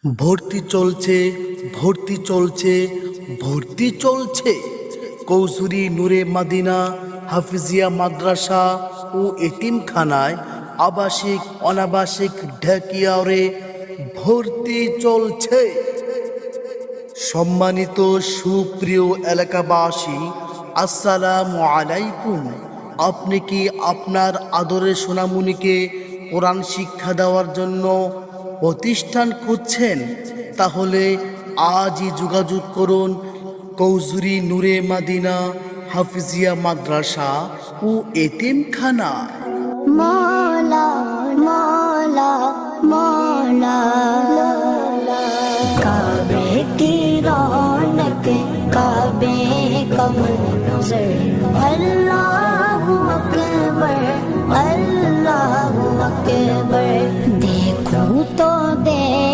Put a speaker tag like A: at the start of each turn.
A: ভর্তি চলছে ভর্তি চলছে ভর্তি চলছে কৌসুরী নূরে মাদিনা হাফিজিয়া মাদ্রাসা ও এতিমখানায় আবাসিক অনাবাসিক ঢাকিয়ারে ভর্তি চলছে। সম্মানিত সুপ্রিয় এলাকাবাসী, আসসালামু আলাইকুম। আপনি কি আপনার আদরের সোনামণিকে কোরআন শিক্ষা দেওয়ার জন্য প্রতিষ্ঠান খুঁজছেন? তাহলে আজই যোগাযোগ করুন কৌসুরী নূরে মাদিনা হাফিজিয়া মাদ্রাসা ও এতিমখানা।
B: মৌলা মৌলা মৌলা काबे की रौनक काबे का मंजर